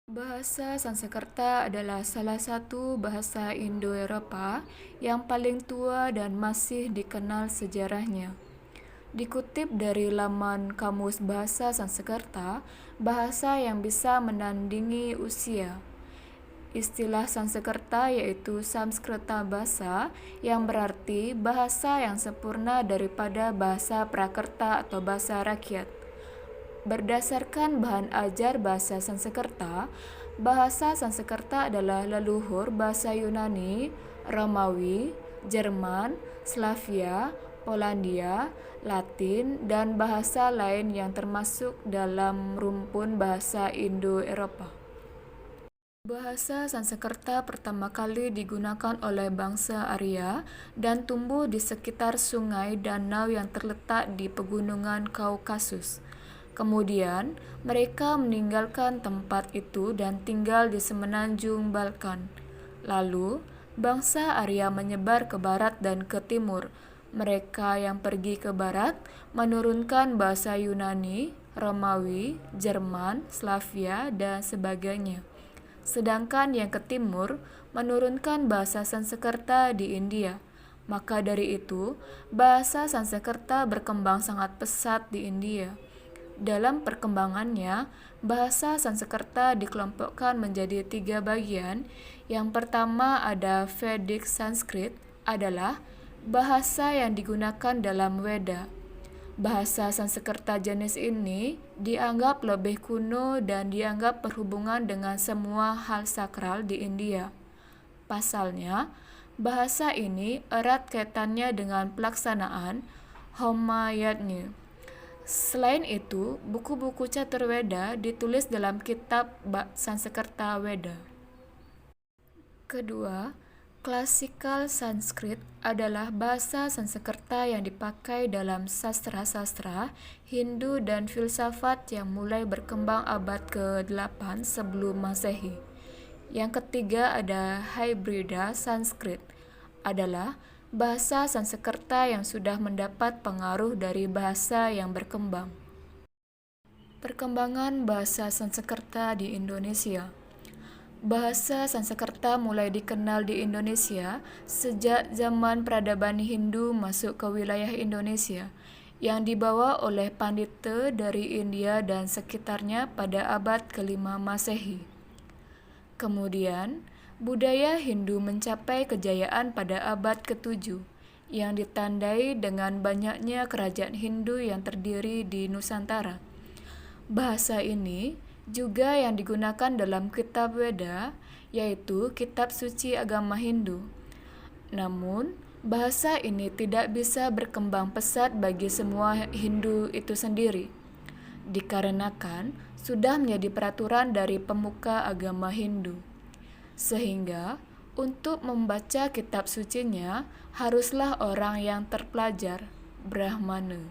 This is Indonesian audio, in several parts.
Bahasa Sanskerta adalah salah satu bahasa Indo-Eropa yang paling tua dan masih dikenal sejarahnya. Dikutip dari laman Kamus Bahasa Sanskerta, bahasa yang bisa menandingi usia. Istilah Sanskerta yaitu Samskrita Bhasa yang berarti bahasa yang sempurna daripada bahasa Prakerta atau bahasa rakyat. Berdasarkan bahan ajar bahasa Sanskerta adalah leluhur bahasa Yunani, Romawi, Jerman, Slavia, Polandia, Latin, dan bahasa lain yang termasuk dalam rumpun bahasa Indo-Eropa. Bahasa Sanskerta pertama kali digunakan oleh bangsa Arya dan tumbuh di sekitar sungai danau yang terletak di pegunungan Kaukasus. Kemudian, mereka meninggalkan tempat itu dan tinggal di semenanjung Balkan. Lalu, bangsa Arya menyebar ke barat dan ke timur. Mereka yang pergi ke barat menurunkan bahasa Yunani, Romawi, Jerman, Slavia, dan sebagainya. Sedangkan yang ke timur menurunkan bahasa Sanskerta di India. Maka dari itu, bahasa Sanskerta berkembang sangat pesat di India. Dalam perkembangannya, bahasa Sanskerta dikelompokkan menjadi 3 bagian. Yang pertama ada Vedic Sanskrit, adalah bahasa yang digunakan dalam Weda. Bahasa Sanskerta jenis ini dianggap lebih kuno dan dianggap berhubungan dengan semua hal sakral di India. Pasalnya, bahasa ini erat kaitannya dengan pelaksanaan Homa Yajna. Selain itu, buku-buku Caturveda ditulis dalam kitab Sanskerta Veda. Kedua, klasikal Sanskrit adalah bahasa Sanskerta yang dipakai dalam sastra-sastra Hindu dan filsafat yang mulai berkembang abad ke-8 sebelum Masehi. Yang ketiga ada Hybrida Sanskrit, adalah bahasa Sanskerta yang sudah mendapat pengaruh dari bahasa yang berkembang. Perkembangan bahasa Sanskerta di Indonesia. Bahasa Sanskerta mulai dikenal di Indonesia sejak zaman peradaban Hindu masuk ke wilayah Indonesia, yang dibawa oleh pandita dari India dan sekitarnya pada abad ke-5 Masehi. Kemudian, budaya Hindu mencapai kejayaan pada abad ke-7, yang ditandai dengan banyaknya kerajaan Hindu yang terdiri di Nusantara. Bahasa ini juga yang digunakan dalam kitab Weda, yaitu kitab suci agama Hindu. Namun, bahasa ini tidak bisa berkembang pesat bagi semua Hindu itu sendiri, dikarenakan sudah menjadi peraturan dari pemuka agama Hindu. Sehingga, untuk membaca kitab sucinya, haruslah orang yang terpelajar, Brahmana.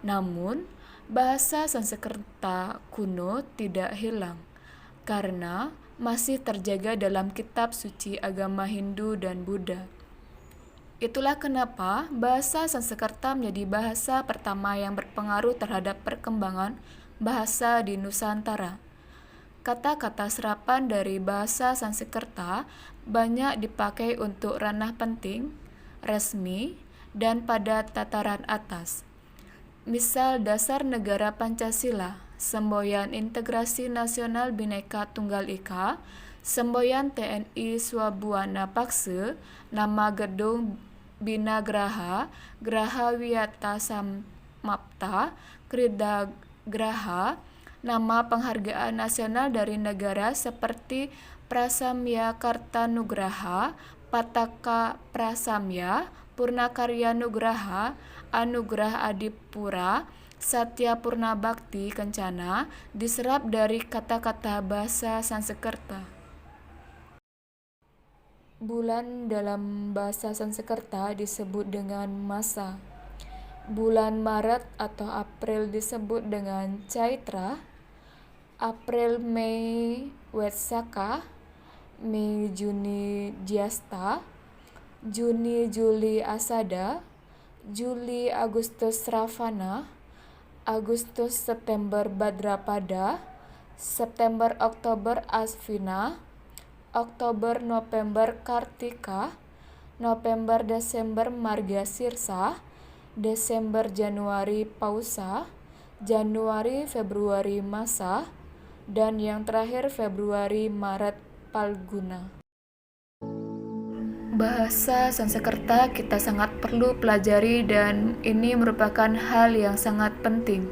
Namun, bahasa Sanskerta kuno tidak hilang, karena masih terjaga dalam kitab suci agama Hindu dan Buddha. Itulah kenapa bahasa Sanskerta menjadi bahasa pertama yang berpengaruh terhadap perkembangan bahasa di Nusantara. Kata-kata serapan dari bahasa Sanskerta banyak dipakai untuk ranah penting, resmi, dan pada tataran atas. Misal dasar negara Pancasila, semboyan integrasi nasional Bhinneka Tunggal Ika, semboyan TNI Swabuana Paksa, nama gedung Bina Graha, Graha Wiyata Samapta, Krida Graha, nama penghargaan nasional dari negara seperti Prasamya Kartanugraha, Pataka Prasamya, Purnakarya Nugraha, Anugrah Adipura, Satya Purna Bakti Kencana diserap dari kata-kata bahasa Sanskerta. Bulan dalam bahasa Sanskerta disebut dengan masa. Bulan Maret atau April disebut dengan Chaitra, April Mei Wetsaka, Mei Juni Jyesta, Juni Juli Asada, Juli Agustus Ravana, Agustus September Bhadrapada, September Oktober Asvina, Oktober November Kartika, November Desember Margasirsa, Desember Januari Pausa, Januari Februari Masa, dan yang terakhir Februari Maret Palguna. Bahasa Sanskerta kita sangat perlu pelajari dan ini merupakan hal yang sangat penting.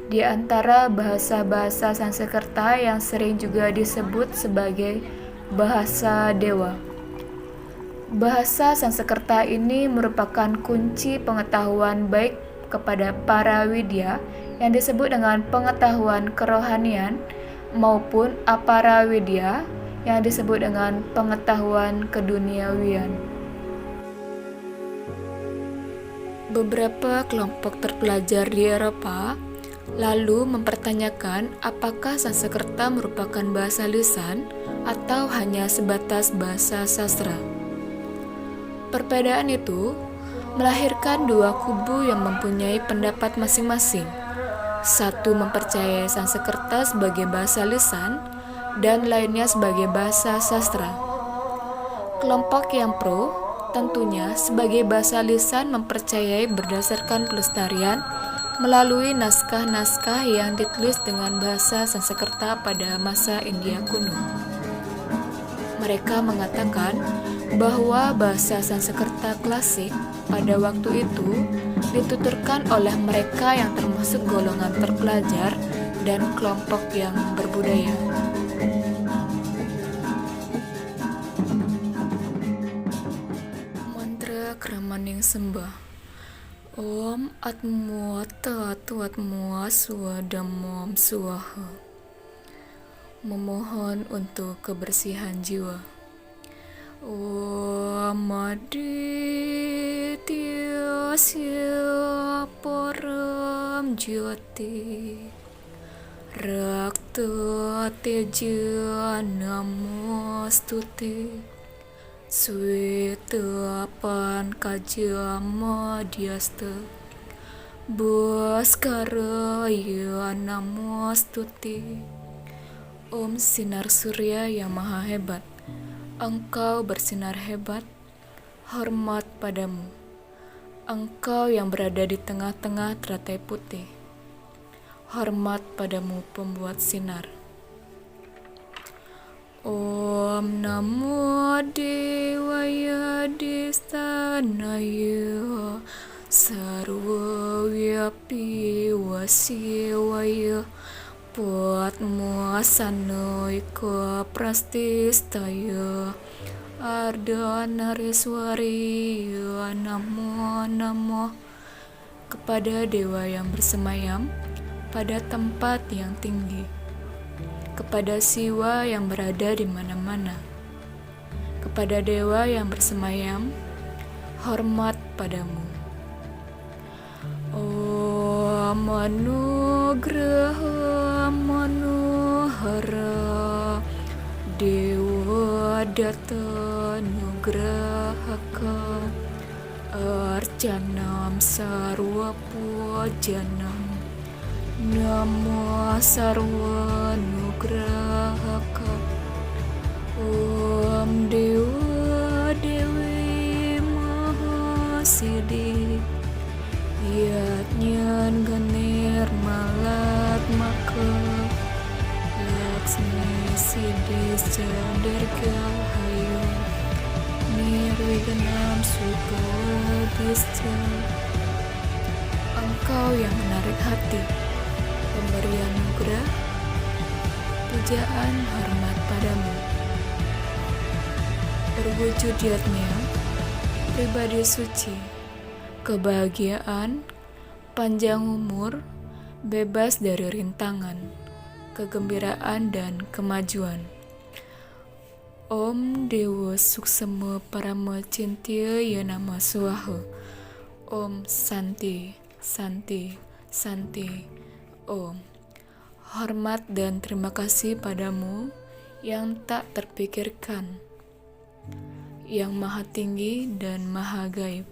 Di antara bahasa-bahasa Sanskerta yang sering juga disebut sebagai bahasa dewa. Bahasa Sanskerta ini merupakan kunci pengetahuan baik kepada para widya yang disebut dengan pengetahuan kerohanian maupun apara widya yang disebut dengan pengetahuan keduniawian. Beberapa kelompok terpelajar di Eropa lalu mempertanyakan apakah Sanskerta merupakan bahasa lisan atau hanya sebatas bahasa sastra. Perbedaan itu melahirkan dua kubu yang mempunyai pendapat masing-masing. Satu mempercayai Sanskerta sebagai bahasa lisan dan lainnya sebagai bahasa sastra. Kelompok yang pro tentunya sebagai bahasa lisan mempercayai berdasarkan pelestarian melalui naskah-naskah yang ditulis dengan bahasa Sanskerta pada masa India kuno. Mereka mengatakan bahwa bahasa Sanskerta klasik pada waktu itu dituturkan oleh mereka yang termasuk golongan terpelajar dan kelompok yang berbudaya. Mantra Kramaning Sembah. Om Atmo Tatwatmo Swadamom Swaha. Memohon untuk kebersihan jiwa. Om Aditya Param Jyoti Rakta Teja Namastuti Sweta Pankajya Madhyasta Bhaskara Ya Namastuti. Om Sinar Surya yang Maha Hebat, Engkau bersinar hebat, hormat padamu. Engkau yang berada di tengah-tengah teratai putih, hormat padamu pembuat sinar. Om Namo Devaya Destanaya Sarva Vyapi Vasivaya Patmo Sanoika Prastistaya Ardhanariswari Namo kepada dewa yang bersemayam pada tempat yang tinggi, kepada Siwa yang berada di mana-mana, kepada dewa yang bersemayam, hormat padamu. Om Anugraha Manohara Dewa Data Nugrahaka Arcanam Sarva Pujanam Namo Sarva Nugrahaka. Om Dewa Dewi Mahasiddhi Yatnyan Ganir Malat Maka Laksmi Siddhi Sadarga Hayo Nirwiganam Supadisca. Engkau yang menarik hati, pemberian nugrah, pujaan hormat padamu. Berwujud yatnya, pribadi suci, kebahagiaan, panjang umur, bebas dari rintangan, kegembiraan dan kemajuan. Om Dewa Suksema Parama Cintya Yanama Swaha. Om Santi, Santi, Santi. Om. Hormat dan terima kasih padamu yang tak terpikirkan, yang maha tinggi dan maha gaib.